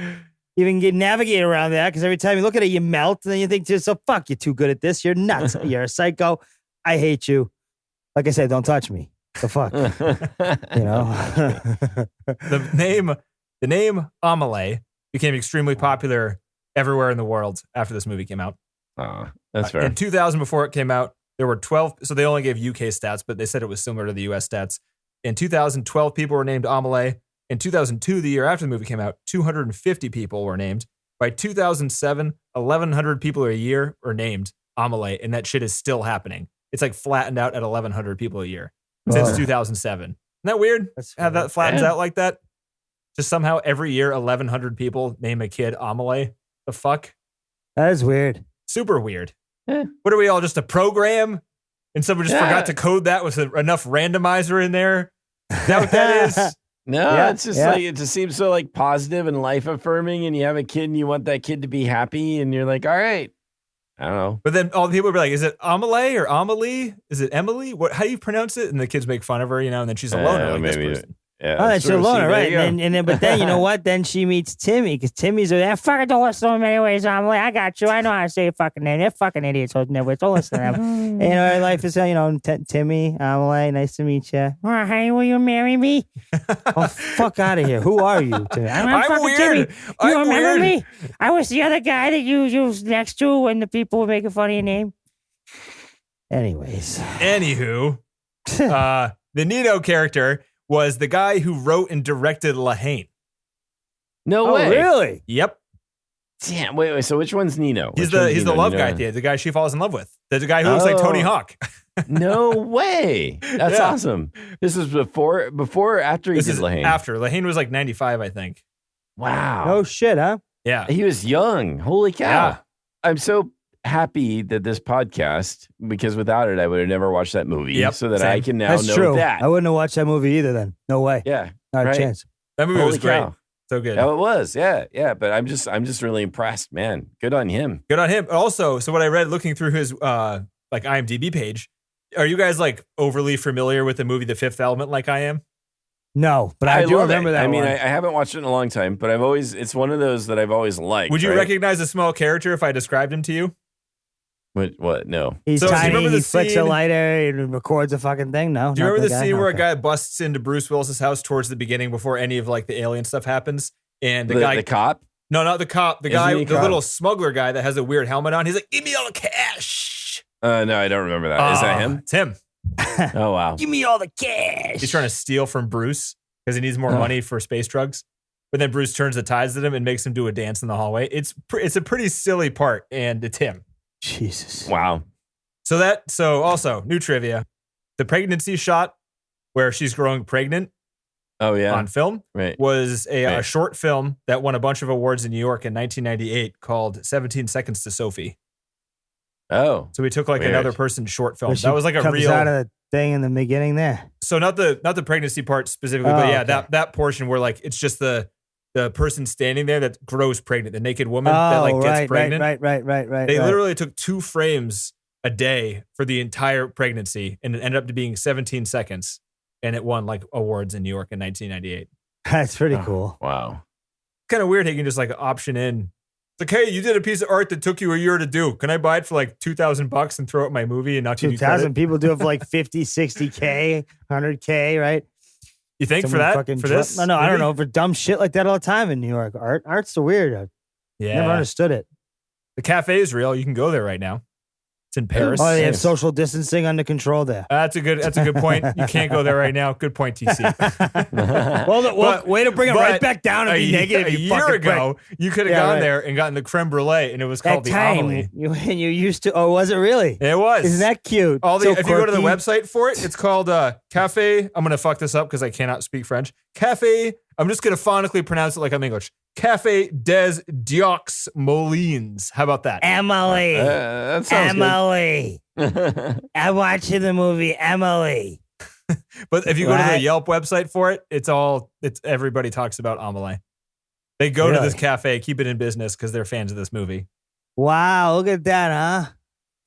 even navigate around that because every time you look at it, you melt, and then you think to yourself, "Fuck, you're too good at this. You're nuts. You're a psycho. I hate you." Like I said, don't touch me. The fuck, you know. the name Amelie became extremely popular everywhere in the world after this movie came out. Oh, that's fair. In 2000, before it came out, there were 12. So they only gave UK stats, but they said it was similar to the US stats. In 2012, people were named Amelie. In 2002, the year after the movie came out, 250 people were named. By 2007, 1,100 people a year are named Amelie, and that shit is still happening. It's like flattened out at 1,100 people a year since 2007. Isn't that weird? How that flattens out like that? Just somehow every year, 1,100 people name a kid Amelie. The fuck? That is weird. Super weird. What are we all, just a program? And someone just forgot to code that with enough randomizer in there? Is that what that is? No, it's just like, it just seems so like positive and life affirming, and you have a kid and you want that kid to be happy, and you're like, all right. I don't know. But then all the people would be like, is it Amelie or Amelie? Is it Emily? How do you pronounce it? And the kids make fun of her, and then she's a loner like this person. Yeah, Oh, that's your loner, right? There And then, but then you know what? Then she meets Timmy because Timmy's a fucking don't listen to him anyways. I'm like, I got you. I know how to say your fucking name. They're fucking idiots. So never don't listen to them. And, you know, her life is Timmy, Amelie, nice to meet you. Oh, hey, will you marry me? Oh, fuck out of here. Who are you, Timmy? I'm fucking weird. Timmy. I'm You remember weird. me? I was the other guy that you was next to when the people were making fun of your name. Anyways, Anywho, the Nino character was the guy who wrote and directed La Haine. No oh way. really? Yep. Damn. Wait. So which one's Nino? He's Which one's the Nino? love You know? guy at the end, the guy she falls in love with. The guy who looks like Tony Hawk. No way. That's Yeah. awesome. This is before or after he This did is La Haine? after. La Haine was like 95, I think. Wow. No shit, huh? Yeah. He was young. Holy cow. Yeah. I'm so happy that this podcast, because without it, I would have never watched that movie. Yep, So that same. I can now That's know true. that. I wouldn't have watched that movie either. Then no way. Yeah. Not right. a chance. That movie Holy was great. cow. So good. Oh, it was. Yeah. But I'm just really impressed, man. Good on him. Good on him. Also, so what I read looking through his like IMDb page, are you guys like overly familiar with the movie The Fifth Element like I am? No, but I do love remember it. that. I mean, one. I haven't watched it in a long time, but it's one of those that I've always liked. Would you right? recognize a small character if I described him to you? What? No. He's So, do you tiny. remember He the flicks a scene- lighter and records a fucking thing. No. Do you not remember the guy? scene where a Okay. guy busts into Bruce Willis's house towards the beginning before any of like the alien stuff happens? And the The guy, cop? no, not the cop, the Isn't guy, he a the cop? little smuggler guy that has a weird helmet on. He's like, give me all the cash. No, I don't remember that. Is that him? It's him. Oh, wow. Give me all the cash. He's trying to steal from Bruce because he needs more money for space drugs. But then Bruce turns the tides at him and makes him do a dance in the hallway. It's a pretty silly part, and it's him. Jesus. Wow. So also new trivia: the pregnancy shot where she's growing pregnant Oh, yeah. on film Right. was a Right. short film that won a bunch of awards in New York in 1998 called 17 Seconds to Sophie. Oh. So we took like Weird. another person's short film. Where she That was like a comes real. out of the thing in the beginning there. So not the pregnancy part specifically, but Oh, yeah, okay. that portion where like it's just the person standing there that grows pregnant, the naked woman that like gets pregnant. Right. They literally took 2 frames a day for the entire pregnancy, and it ended up to being 17 seconds, and it won like awards in New York in 1998. That's pretty Oh, cool. Wow. Kind of weird how you can just like option in. It's like, hey, you did a piece of art that took you a year to do. Can I buy it for like $2,000 and throw it in my movie and not give you 2,000 credit? people do it for like 50, 60K, 100K, right? You think for Someone that? fucking For this? No, I don't movie? know. For dumb shit like that all the time in New York. Art's so weird. I Yeah. never understood it. The cafe is real. You can go there right now. It's in Paris. Oh, they have Nice. social distancing under control there. That's a good point. You can't go there right now. Good point, TC. Way to bring it right back down and be negative. A you year fucking ago, you could have Yeah, gone right. there and gotten the creme brulee, and it was prick. called That the time Amelie. you used to. Oh, was it really? It was. Isn't that cute? All the, So if you go to the quirky. website for it, it's called Cafe. I'm gonna fuck this up because I cannot speak French. Cafe I'm just going to phonetically pronounce it like I'm English. Café des Diox Molines. How about that? Emily. That sounds Emily. I'm watching the movie Emily. But if you go to the Yelp website for it, it's everybody talks about Amelie. They go to this cafe, keep it in business because they're fans of this movie. Wow, look at that, huh?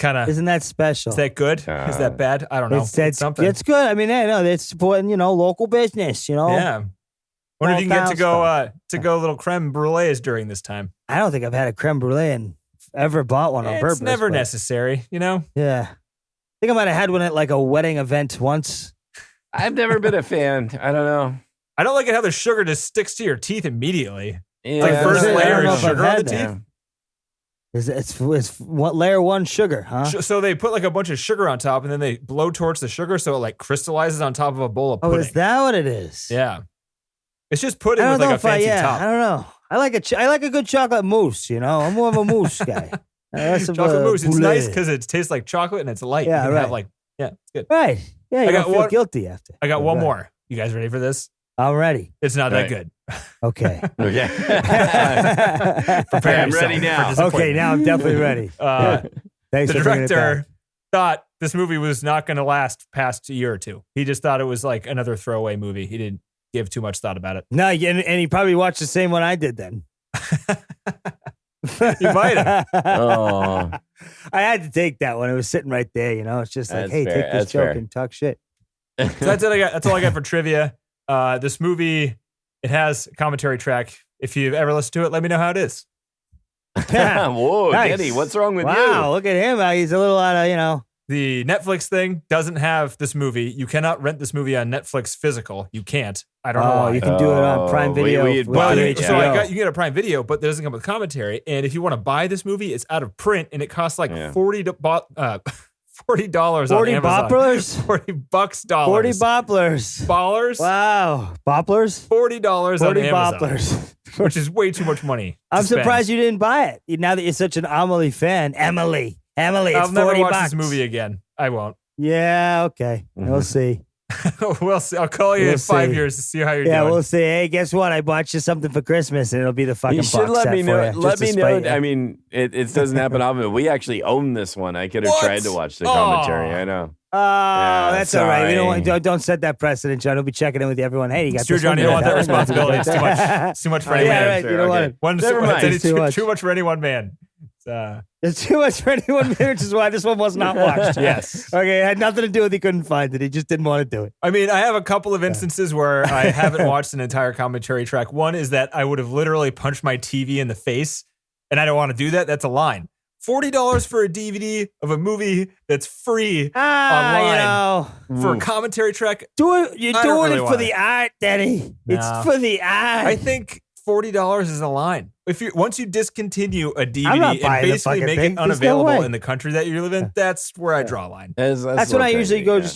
Kind of. Isn't that special? Is that good? Is that bad? I don't know. It's something. It's good. I mean, they're supporting, local business, Yeah. Wonder if you can get to go little creme brulees during this time. I don't think I've had a creme brulee and ever bought one on purpose. It's never necessary, Yeah. I think I might have had one at like a wedding event once. I've never been a fan. I don't know. I don't like it how the sugar just sticks to your teeth immediately. Yeah. Like first layer of sugar on the that. teeth. It's what layer 1 sugar, huh? So they put like a bunch of sugar on top and then they blow torch the sugar so it like crystallizes on top of a bowl of pudding. Oh, is that what it is? Yeah. It's just pudding with like a fancy top. I don't know. I like a good chocolate mousse, I'm more of a mousse guy. Chocolate mousse. It's nice because it tastes like chocolate and it's light. Yeah, you can right. It's good. Right. Yeah, you don't feel guilty after. I got one more. You guys ready for this? I'm ready. It's not that good. Okay. Okay. Prepare I'm yourself ready now. for Okay, now I'm definitely ready. Thanks the for bringing it director back. thought this movie was not going to last past a year or two. He just thought it was like another throwaway movie. He didn't give too much thought about it. No, and he probably watched the same one I did then. You might have. Oh. I had to take that one. It was sitting right there, It's just like, That's hey, fair. take this That's joke fair. and talk shit. So that's it. That's all I got for trivia. This movie, it has a commentary track. If you've ever listened to it, let me know how it is. Whoa, Nice. Denny, what's wrong with you? Wow, look at him. He's a little out of, The Netflix thing doesn't have this movie. You cannot rent this movie on Netflix physical. You can't. I don't know why. You can do it on Prime Video. we- with Well, HBO. you can get a Prime Video, but it doesn't come with commentary. And if you want to buy this movie, it's out of print and it costs like $40 on $40 Amazon. bopplers? $40 40 bopplers. Ballers. Wow. Bopplers? $40 on 40 Amazon, bopplers. which is way too much money. I'm surprised you didn't buy it. Now that you're such an Amelie fan. Emily, it's I'll never $40. watch this movie again. I won't. Yeah, okay. We'll see. We'll see. I'll call you We'll in 5 see. years to see how you're Yeah, doing. we'll see. Hey, guess what? I bought you something for Christmas, and it'll be the fucking You should box let set me for know. you, Let just me to know. spite you. I mean, it doesn't happen often. We actually own this one. I could have What? tried to watch the commentary. I know. Oh, that's all right. We sorry. don't set that precedent, John. We'll be checking in with everyone. Hey, you got It's true, this John. one? You don't want that Yeah. responsibility. It's too much. It's too much for any Yeah, man. right. You don't want it. Never mind. It's Too much. too much for any one man. It's too much for anyone, which is why this one was not watched. Yes. Okay, it had nothing to do with he couldn't find it. He just didn't want to do it. I mean, I have a couple of instances where I haven't watched an entire commentary track. One is that I would have literally punched my TV in the face, and I don't want to do that. That's a line. $40 for a DVD of a movie that's free online for a commentary track. You're doing really it for want the it. art, Daddy. No. It's for the art. I think $40 is a line. Once you discontinue a I'm not DVD and buying the basically fucking make thing. it There's no unavailable way. in the country that you live in, that's where I draw a line. That's when I usually go. Just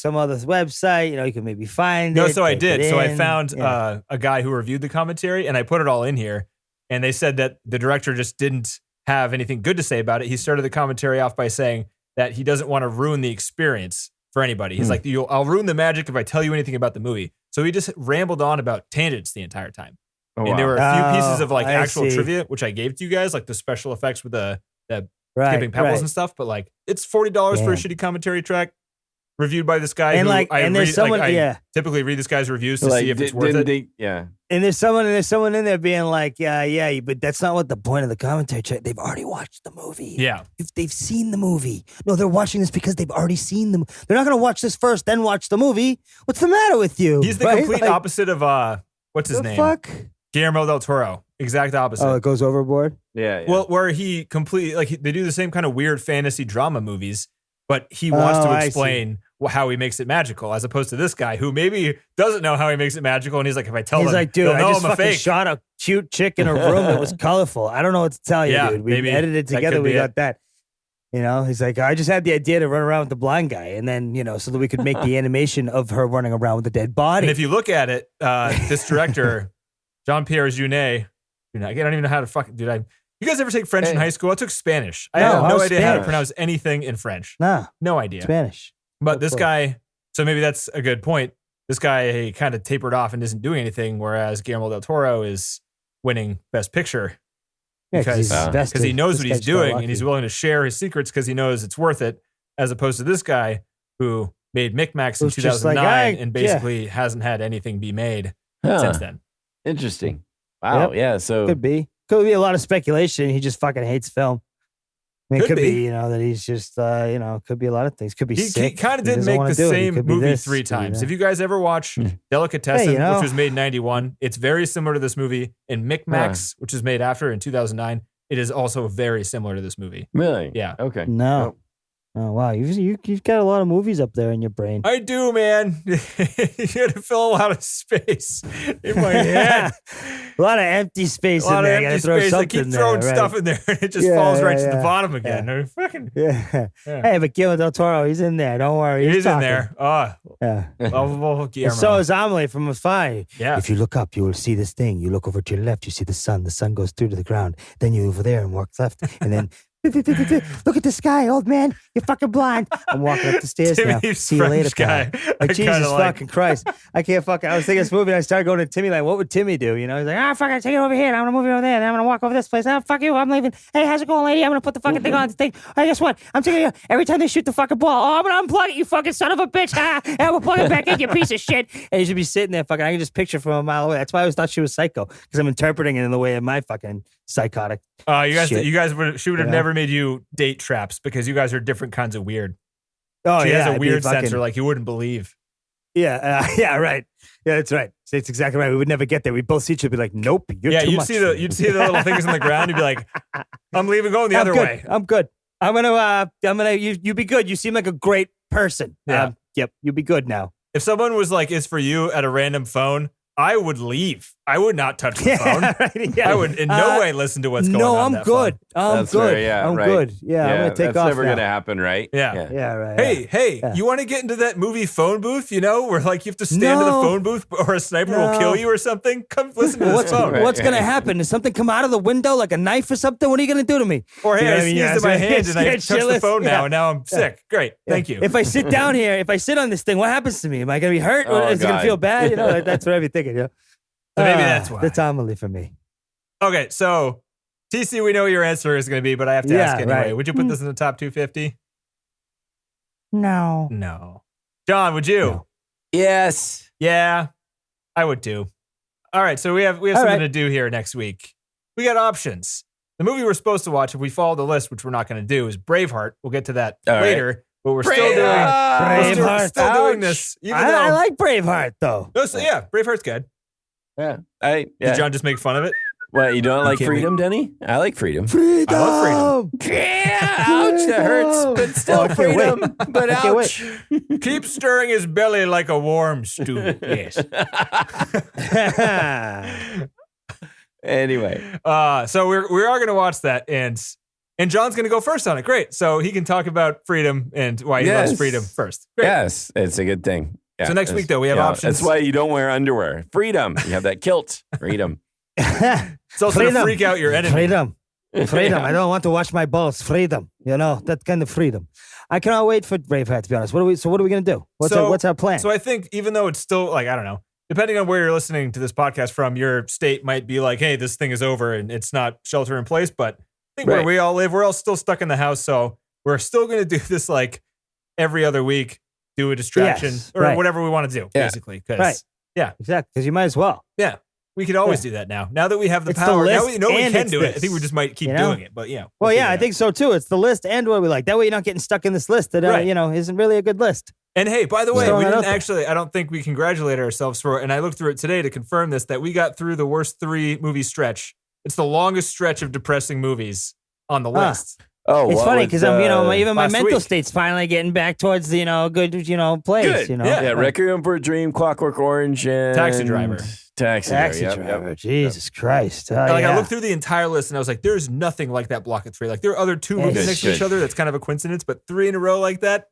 some other website. You can maybe find No, it. so I type did. it So I in. found Yeah. a guy who reviewed the commentary, and I put it all in here. And they said that the director just didn't have anything good to say about it. He started the commentary off by saying that he doesn't want to ruin the experience for anybody. He's like, I'll ruin the magic if I tell you anything about the movie. So he just rambled on about tangents the entire time. Oh, And there were a few pieces of like I actual see. trivia, which I gave to you guys, like the special effects with the right, skipping pebbles right. and stuff. But like, it's $40 for a Yeah. shitty commentary track reviewed by this guy. And who like, I and there's read, someone, I typically read this guy's reviews to see if it's worth it. And there's someone in there being like, yeah, but that's not what the point of the commentary check. They've already watched the movie. Yeah. If they've seen the movie. No, they're watching this because they've already seen them. They're not going to watch this first, then watch the movie. What's the matter with you? He's the right? complete Like, opposite of what's his the name? fuck? Guillermo del Toro. Exact opposite. Oh, it goes overboard? Yeah. Well, where he completely they do the same kind of weird fantasy drama movies, but he wants to I see. explain how he makes it magical, as opposed to this guy who maybe doesn't know how he makes it magical, and he's like, if I tell He's them, like, dude, they'll I know just I'm a fucking fake. shot a cute chick in a room that was colorful. I don't know what to tell you, Yeah, dude. We maybe edited that together. could We be got it. that. He's like, I just had the idea to run around with the blind guy, and then so that we could make the animation of her running around with the dead body. And if you look at it, this director, Jean-Pierre Jeunet, I don't even know how to fucking dude. You guys ever take French in high school? I took Spanish. I No, have no how's idea how to Spanish? pronounce anything in French. nah, No idea. Spanish. But this guy, so maybe that's a good point. this guy kind of tapered off and isn't doing anything, whereas Guillermo del Toro is winning Best Picture because he knows what he's doing and he's willing to share his secrets because he knows it's worth it, as opposed to this guy who made Micmacs in 2009 and basically hasn't had anything be made since then. Interesting. Wow. Yep. Yeah. So Could be a lot of speculation. He just fucking hates film. I mean, it could be, that he's just, could be a lot of things. Could be sick. He kind of did make the same movie 3 times. If you guys ever watch Delicatessen, which was made in 91, it's very similar to this movie. And Micmacs, which was made after in 2009, it is also very similar to this movie. Really? Yeah. Okay. No. Oh, wow. You've got a lot of movies up there in your brain. I do, man. You had to fill a lot of space in my head. A lot of empty space in there. Empty space. I keep throwing stuff in there and it just falls right to the bottom again. Yeah. Hey, but Guillermo del Toro, he's in there. Don't worry. He's in there. Oh, yeah. Lovable Guillermo. So is Amelie from Afire. Yeah. If you look up, you will see this thing. You look over to your left, you see the sun. The sun goes through to the ground. Then you over there and walk left. And then look at the sky, old man. You're fucking blind. I'm walking up the stairs now. See you later, guy. Like, Jesus fucking Christ. I can't fucking. I was thinking this movie and I started going to Timmy like, what would Timmy do? He's like, fuck it, take it over here. I'm going to move it over there. And I'm going to walk over this place. Fuck you. I'm leaving. Hey, how's it going, lady? I'm going to put the fucking thing on the thing. Hey, guess what? I'm taking it. Every time they shoot the fucking ball, I'm going to unplug it, you fucking son of a bitch. And we'll plug it back in, you piece of shit. And you should be sitting there fucking. I can just picture from a mile away. That's why I always thought she was psycho, because I'm interpreting it in the way of my fucking psychotic. She would have never made you date traps because you guys are different kinds of weird. Oh, she yeah. has a weird sensor like you wouldn't believe. Yeah, right. Yeah, that's right. It's exactly right. We would never get there. We'd both see each other, be like, nope, you're too much. You'd see the little things on the ground. You'd be like, I'm leaving, going the other way. I'm good. You be good. You seem like a great person. Yeah. Yep, you be good now. If someone was like, "Is for you" at a random phone, I would leave. I would not touch the phone. Right, yeah. I would in no way listen to what's going on. No, I'm good. I'm good. I'm good. Yeah, I'm gonna take off. That's never now. gonna happen, right? Yeah, right. Hey, you want to get into that movie phone booth? Where like you have to stand in the phone booth, or a sniper will kill you or something. Come listen to this phone. What's gonna happen? Does something come out of the window like a knife or something? What are you gonna do to me? Or hey, I sneezed in my hand and I touched the phone now, and now I'm sick. Great, thank you. If I sit down here, if I sit on this thing, what happens to me? Am I gonna be hurt? Or is it gonna feel bad? That's what I'd be thinking. So maybe that's why. That's Amelie for me. Okay, so TC, we know what your answer is going to be, but I have to ask anyway. Right. Would you put this in the top 250? No. John, would you? No. Yes. Yeah, I would too. All right, so we have something to do here next week. We got options. The movie we're supposed to watch, if we follow the list, which we're not going to do, is Braveheart. We'll get to that later. Right. But we're still doing Braveheart. Still doing this. I like Braveheart though. No, so Braveheart's good. Yeah. Did John just make fun of it? What, you don't like freedom, Denny? I like freedom. Freedom. I love freedom. Yeah, ouch, that hurts, but still freedom. But ouch. Keep stirring his belly like a warm stew. Yes. Anyway. So we are going to watch that, and John's going to go first on it. Great. So he can talk about freedom and why he loves freedom first. Great. Yes, it's a good thing. Yeah, so next week, though, we have options. That's why you don't wear underwear. Freedom. You have that kilt. Freedom. It's also to freak out your enemy. Freedom. I don't want to wash my balls. Freedom. That kind of freedom. I cannot wait for Braveheart, to be honest. What are we going to do? What's our plan? So I think even though it's still like, I don't know, depending on where you're listening to this podcast from, your state might be like, hey, this thing is over and it's not shelter in place. But I think where we all live, we're all still stuck in the house. So we're still going to do this like every other week. Do a distraction or whatever we want to do, basically. Yeah, exactly. Because you might as well. Yeah, we could always do that now. Now that we have the power, now we know we can do it. I think we just might keep doing it. But yeah. Well, I think so too. It's the list and what we like. That way you're not getting stuck in this list that isn't really a good list. And hey, by the way, we didn't actually, I don't think we congratulate ourselves for it. And I looked through it today to confirm this, that we got through the worst 3 movie stretch. It's the longest stretch of depressing movies on the list. Oh, it's funny because I'm, even my mental state's finally getting back towards the, good, place. Good. Yeah, Requiem for a Dream, Clockwork Orange, and Taxi Driver. Taxi Driver. Yep. Jesus Christ! I looked through the entire list and I was like, "There's nothing like that block of 3. Like there are other 2 movies next to each other. That's kind of a coincidence, but 3 in a row like that."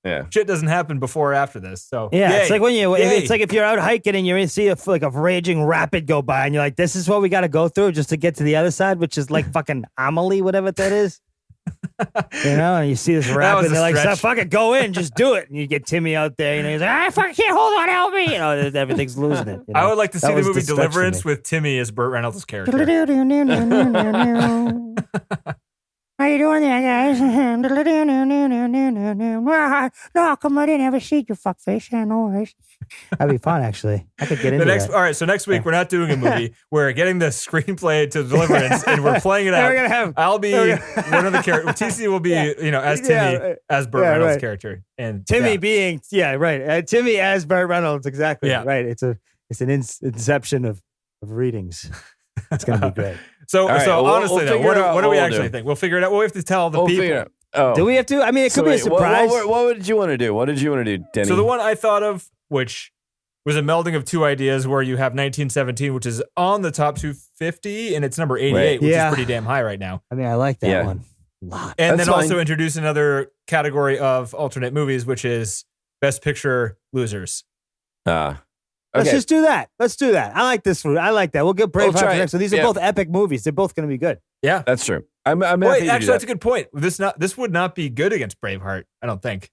Yeah, shit doesn't happen before or after this. So it's like when it's like if you're out hiking and you see a raging rapid go by and you're like, "This is what we got to go through just to get to the other side," which is like fucking Amelie, whatever that is. You know, and you see this rap, was and a they're like, stretch. "So fuck it, go in, just do it." And you get Timmy out there, and he's like, "I fucking can't hold on, help me!" You know, everything's losing it. You know? I would like to see That the was movie the stretch for Deliverance me. with Timmy as Burt Reynolds' character. How you doing there, guys? No, come on in, have a seat, you fuckface. Yeah, no worries. That'd be fun, actually. I could get into that. All right, so next week we're not doing a movie. We're getting the screenplay to Deliverance and we're playing it out. We're gonna have. I'll be one of the characters. TC will be, as Timmy, as Burt Reynolds' character, and Timmy being right. Timmy as Burt Reynolds, exactly. Yeah. Right. It's an inception of readings. It's gonna be great. So, right, so we'll honestly, though, figure what out do we what we'll actually do. think? We'll figure it out. We'll have to tell the people. Figure it out. Oh. Do we have to? I mean, it could be a surprise. What did you want to do? What did you want to do, Denny? So the one I thought of, which was a melding of two ideas, where you have 1917, which is on the top 250, and it's number 88, Right. which Yeah. is pretty damn high right now. I mean, I like that Yeah. one a lot. And That's then fine. also introduce another category of alternate movies, which is Best Picture losers. Let's Okay. just do that. Let's do that. I like this one. I like that. We'll get Braveheart We'll try for it. next. So these are Yeah. both epic movies. They're both going to be good. Yeah. That's true. I'm happy Wait, to do actually, that. that's a good point. This would not be good against Braveheart, I don't think.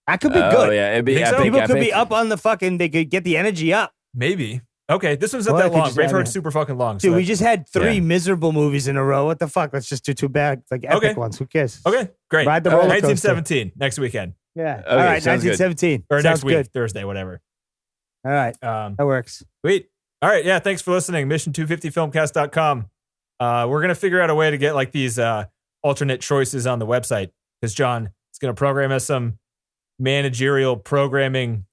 That could be Oh good. yeah, it'd be Think so? epic. People could be epic. up on the fucking. They could get the energy up. Maybe. Okay, this one's not Well, I that could long. just add Braveheart's it. super fucking long. Dude, so we just had three Yeah. miserable movies in a row. What the fuck? Let's just do two bad, like epic Okay. ones. Who cares? okay, great. Ride the roller coaster. 1917 next weekend Yeah. Okay, All right. sounds good. 1917. or Sounds next week, good. Thursday, whatever. All right. That works. Sweet. All right. Yeah. Thanks for listening. Mission250filmcast.com. We're going to figure out a way to get like these alternate choices on the website because John is going to program us some managerial programming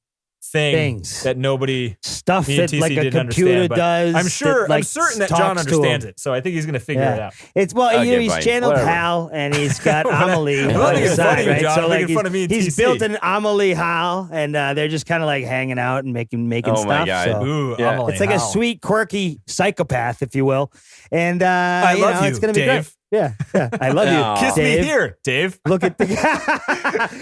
Things. that nobody. Stuff Me and that TC like a didn't computer understand, but does. I'm sure. that, like, I'm certain that John talks to understands him. it. So I think he's going to figure it Yeah. out. It's well, Okay, he's fine. channeled Whatever. Hal and he's got Amelie I'm on not his making fun side, of you, right? John. So I'm like making fun of me and he's TC. built an Amelie Hal, and they're just kind of like hanging out and making Oh my stuff. God. So. Ooh, Yeah. Amelie, It's like a how? sweet, quirky psychopath, if you will. And I love you, it's gonna be Dave. great. Yeah, I love Aw. you. Kiss Dave. me here, Dave. Look at the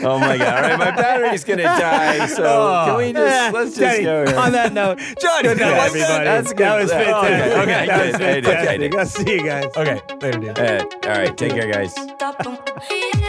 Oh my god! All right, my battery's gonna die. So Oh. can we just let's just Daddy, go? Here. on that note, John, good you night, like everybody. that? That's good. That was Okay, fantastic. okay, That was good. I did. fantastic. I'll see you guys. Okay, later, dude. All right, take care, guys. Stop 'em.